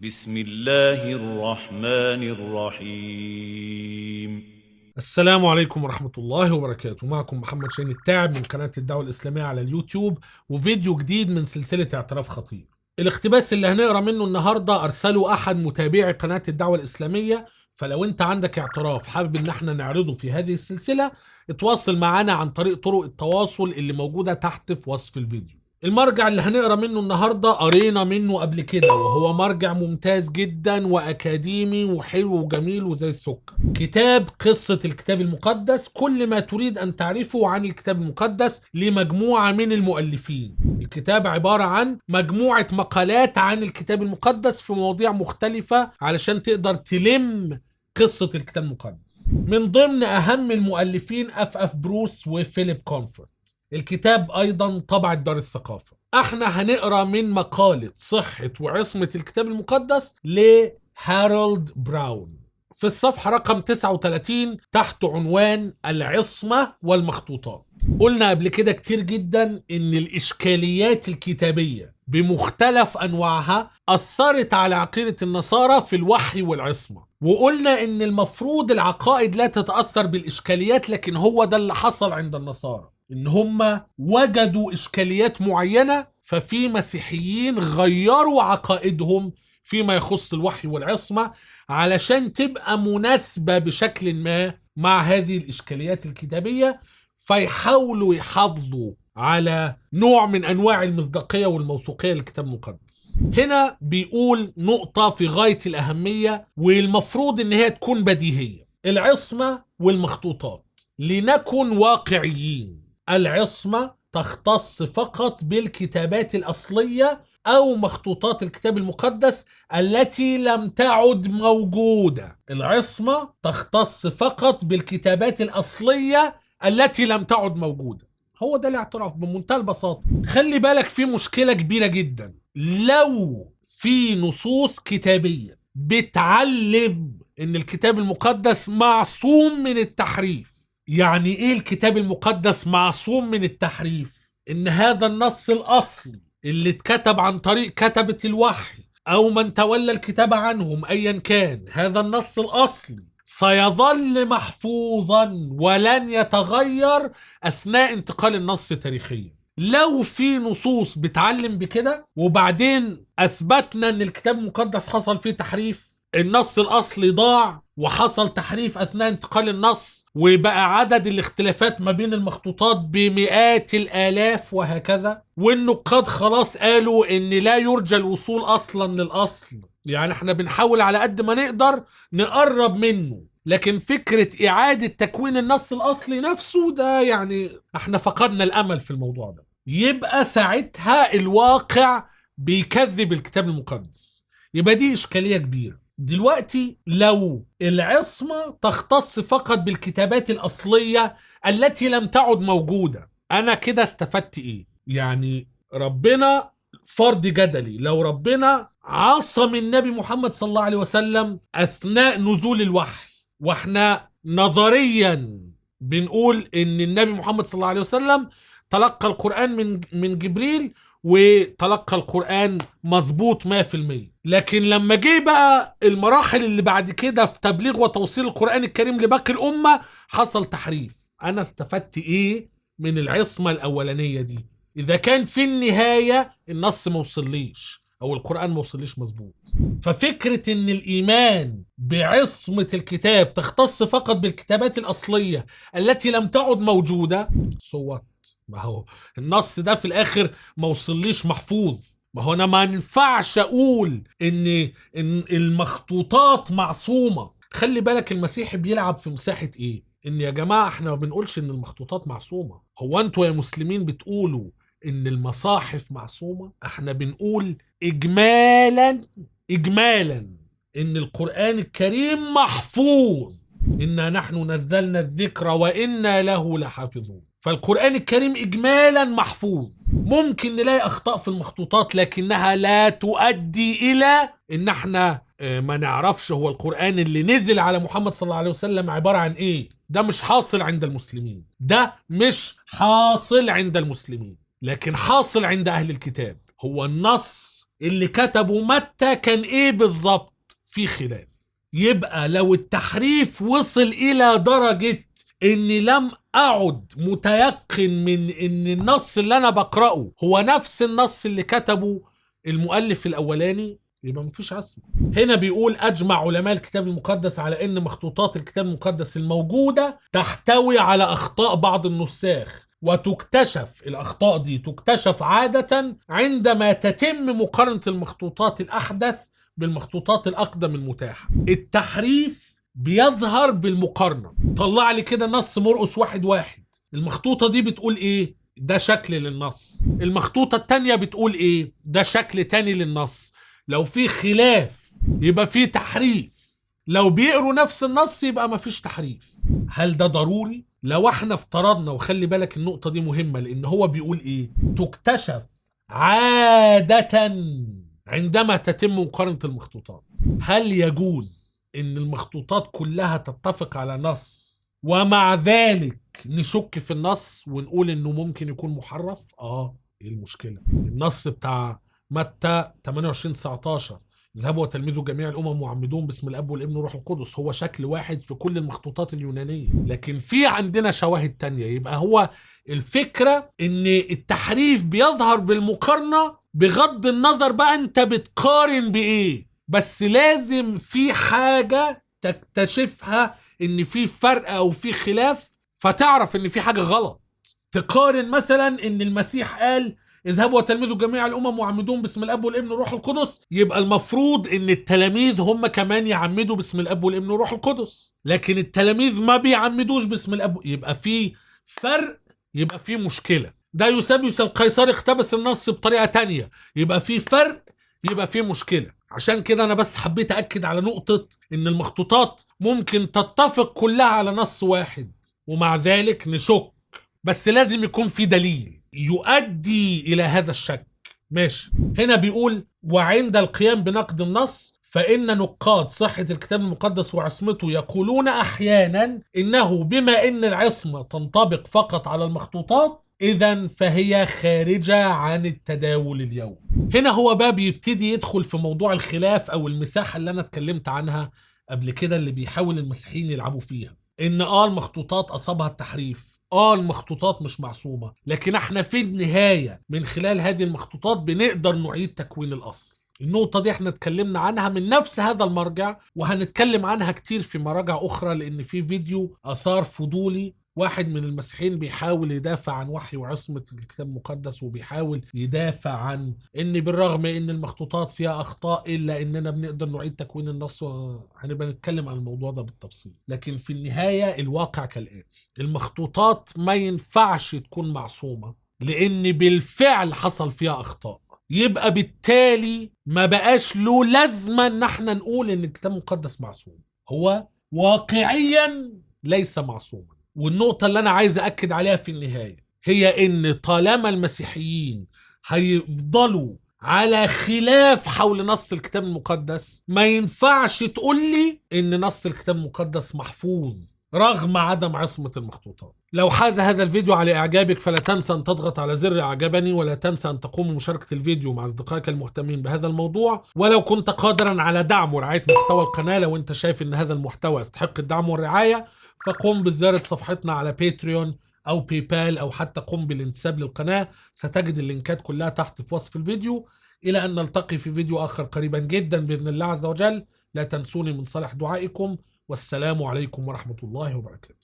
بسم الله الرحمن الرحيم. السلام عليكم ورحمة الله وبركاته. معكم محمد شين التاعب من قناة الدعوة الإسلامية على اليوتيوب، وفيديو جديد من سلسلة اعتراف خطير. الاقتباس اللي هنقرأ منه النهاردة أرسله أحد متابعي قناة الدعوة الإسلامية، فلو أنت عندك اعتراف حابب إن احنا نعرضه في هذه السلسلة اتواصل معنا عن طريق طرق التواصل اللي موجودة تحت في وصف الفيديو. المرجع اللي هنقرا منه النهارده قرينا منه قبل كده، وهو مرجع ممتاز جدا واكاديمي وحلو وجميل وزي السكر. كتاب قصة الكتاب المقدس، كل ما تريد ان تعرفه عن الكتاب المقدس لمجموعة من المؤلفين. الكتاب عبارة عن مجموعة مقالات عن الكتاب المقدس في مواضيع مختلفة علشان تقدر تلم قصة الكتاب المقدس. من ضمن اهم المؤلفين اف بروس وفيليب كونفورت. الكتاب ايضا طبع دار الثقافة. احنا هنقرا من مقالة صحة وعصمة الكتاب المقدس لهارولد براون في الصفحة رقم 39 تحت عنوان العصمة والمخطوطات. قلنا قبل كده كتير جدا ان الاشكاليات الكتابية بمختلف انواعها اثرت على عقيدة النصارى في الوحي والعصمة، وقلنا ان المفروض العقائد لا تتأثر بالاشكاليات، لكن هو ده اللي حصل عند النصارى، ان هم وجدوا اشكاليات معينة ففي مسيحيين غيروا عقائدهم فيما يخص الوحي والعصمة علشان تبقى مناسبة بشكل ما مع هذه الاشكاليات الكتابية، فيحاولوا يحافظوا على نوع من انواع المصداقية والموثوقية للكتاب المقدس. هنا بيقول نقطة في غاية الاهمية والمفروض ان هي تكون بديهية: العصمة والمخطوطات. لنكن واقعيين، العصمة تختص فقط بالكتابات الأصلية أو مخطوطات الكتاب المقدس التي لم تعد موجودة. العصمة تختص فقط بالكتابات الأصلية التي لم تعد موجودة. هو ده الاعتراف بمنتهى البساطة. خلي بالك في مشكلة كبيرة جدا، لو في نصوص كتابية بتعلم ان الكتاب المقدس معصوم من التحريف. يعني ايه الكتاب المقدس معصوم من التحريف؟ ان هذا النص الاصلي اللي اتكتب عن طريق كتبة الوحي او من تولى الكتابة عنهم ايا كان، هذا النص الاصلي سيظل محفوظا ولن يتغير اثناء انتقال النص تاريخيا. لو في نصوص بتعلم بكده وبعدين اثبتنا ان الكتاب المقدس حصل فيه تحريف، النص الاصلي ضاع وحصل تحريف اثناء انتقال النص، وبقى عدد الاختلافات ما بين المخطوطات بمئات الالاف وهكذا، والنقاد خلاص قالوا ان لا يرجى الوصول اصلا للاصل، يعني احنا بنحاول على قد ما نقدر نقرب منه، لكن فكرة اعادة تكوين النص الاصلي نفسه ده يعني احنا فقدنا الامل في الموضوع ده. يبقى ساعتها الواقع بيكذب الكتاب المقدس، يبقى دي اشكالية كبيرة. دلوقتي لو العصمة تختص فقط بالكتابات الأصلية التي لم تعد موجودة، أنا كده استفدت إيه؟ يعني ربنا فرض جدلي، لو ربنا عصم النبي محمد صلى الله عليه وسلم أثناء نزول الوحي، وإحنا نظريا بنقول إن النبي محمد صلى الله عليه وسلم تلقى القرآن من جبريل وتلقى القرآن مظبوط 100%، لكن لما جه بقى المراحل اللي بعد كده في تبليغ وتوصيل القرآن الكريم لباقي الأمة حصل تحريف. أنا استفدت إيه من العصمة الأولانية دي إذا كان في النهاية النص موصليش أو القرآن موصليش مظبوط؟ ففكرة إن الإيمان بعصمة الكتاب تختص فقط بالكتابات الأصلية التي لم تعد موجودة، صوت ما هو النص ده في الاخر ما وصليش محفوظ. ما هو انا ما ينفعش اقول ان المخطوطات معصومة. خلي بالك المسيح بيلعب في مساحة ايه، ان يا جماعة احنا ما بنقولش ان المخطوطات معصومة. هو انتوا يا مسلمين بتقولوا ان المصاحف معصومة؟ احنا بنقول اجمالا ان القرآن الكريم محفوظ، إنا نحن نزلنا الذكر وإنا له لحافظون. فالقرآن الكريم إجمالا محفوظ. ممكن نلاقي أخطاء في المخطوطات لكنها لا تؤدي إلى إن احنا ما نعرفش هو القرآن اللي نزل على محمد صلى الله عليه وسلم عبارة عن إيه. ده مش حاصل عند المسلمين، ده مش حاصل عند المسلمين، لكن حاصل عند أهل الكتاب. هو النص اللي كتبه متى كان ايه بالظبط؟ في خلاف. يبقى لو التحريف وصل الى درجة اني لم اعد متيقن من ان النص اللي انا بقرأه هو نفس النص اللي كتبه المؤلف الاولاني، يبقى مفيش عصمة. هنا بيقول اجمع علماء الكتاب المقدس على ان مخطوطات الكتاب المقدس الموجودة تحتوي على اخطاء بعض النساخ، وتكتشف الأخطاء دي تكتشف عادة عندما تتم مقارنة المخطوطات الأحدث بالمخطوطات الأقدم المتاحة. التحريف بيظهر بالمقارنة. طلع لي كده نص مرقس 1:1، المخطوطة دي بتقول إيه؟ ده شكل للنص. المخطوطة التانية بتقول إيه؟ ده شكل تاني للنص. لو في خلاف يبقى في تحريف، لو بيقروا نفس النص يبقى مفيش تحريف. هل ده ضروري؟ لو احنا افترضنا، وخلي بالك النقطة دي مهمة لان هو بيقول ايه؟ تكتشف عادة عندما تتم مقارنة المخطوطات. هل يجوز ان المخطوطات كلها تتفق على نص ومع ذلك نشك في النص ونقول انه ممكن يكون محرف؟ ايه المشكلة؟ النص بتاع متى 28:19 اذهبوا وتلمذوا جميع الامم وعمدوهم باسم الاب والابن والروح القدس، هو شكل واحد في كل المخطوطات اليونانيه، لكن في عندنا شواهد تانية. يبقى هو الفكره ان التحريف بيظهر بالمقارنه، بغض النظر بقى انت بتقارن بايه، بس لازم في حاجه تكتشفها ان في فرق او في خلاف فتعرف ان في حاجه غلط. تقارن مثلا ان المسيح قال اذهبوا وتلمذوا جميع الامم وعمدوهم باسم الاب والابن والروح القدس، يبقى المفروض ان التلاميذ هم كمان يعمدوا باسم الاب والابن والروح القدس، لكن التلاميذ ما بيعمدوش باسم الاب. يبقى في فرق، يبقى في مشكلة. ده يوسابيوس القيصري اقتبس النص بطريقة تانية، يبقى في فرق، يبقى في مشكلة. عشان كده انا بس حبيت اكد على نقطة ان المخطوطات ممكن تتفق كلها على نص واحد ومع ذلك نشك، بس لازم يكون في دليل يؤدي إلى هذا الشك. ماشي. هنا بيقول وعند القيام بنقد النص فإن نقاد صحة الكتاب المقدس وعصمته يقولون أحيانا إنه بما إن العصمة تنطبق فقط على المخطوطات إذن فهي خارجة عن التداول اليوم. هنا هو باب يبتدي يدخل في موضوع الخلاف أو المساحة اللي أنا اتكلمت عنها قبل كده، اللي بيحاول المسيحيين يلعبوا فيها، إن المخطوطات أصابها التحريف، المخطوطات مش معصومة، لكن احنا في النهاية من خلال هذه المخطوطات بنقدر نعيد تكوين الأصل. النقطة دي احنا اتكلمنا عنها من نفس هذا المرجع، وهنتكلم عنها كتير في مراجع أخرى، لأن في فيديو أثار فضولي واحد من المسيحيين بيحاول يدافع عن وحي وعصمة الكتاب المقدس، وبيحاول يدافع عن ان بالرغم ان المخطوطات فيها اخطاء الا اننا بنقدر نعيد تكوين النص. هنبقى نتكلم عن الموضوع ده بالتفصيل، لكن في النهاية الواقع كالآتي: المخطوطات ما ينفعش تكون معصومة لان بالفعل حصل فيها اخطاء، يبقى بالتالي ما بقاش له لازمة ان احنا نقول ان الكتاب المقدس معصوم. هو واقعيا ليس معصوما. والنقطة اللي أنا عايز أكد عليها في النهاية هي إن طالما المسيحيين هيفضلوا على خلاف حول نص الكتاب المقدس، ما ينفعش تقول لي إن نص الكتاب المقدس محفوظ رغم عدم عصمة المخطوطات. لو حاز هذا الفيديو على إعجابك فلا تنسى أن تضغط على زر إعجابني، ولا تنسى أن تقوم بمشاركة الفيديو مع أصدقائك المهتمين بهذا الموضوع. ولو كنت قادرا على دعم ورعاية محتوى القناة، لو أنت شايف أن هذا المحتوى يستحق الدعم والرعاية، فقم بزيارة صفحتنا على باتريون أو بايبال، أو حتى قم بالانتساب للقناة. ستجد اللينكات كلها تحت في وصف الفيديو. إلى أن نلتقي في فيديو آخر قريبا جدا بإذن الله عز وجل. لا تنسوني من صالح دعائكم، والسلام عليكم ورحمة الله وبركاته.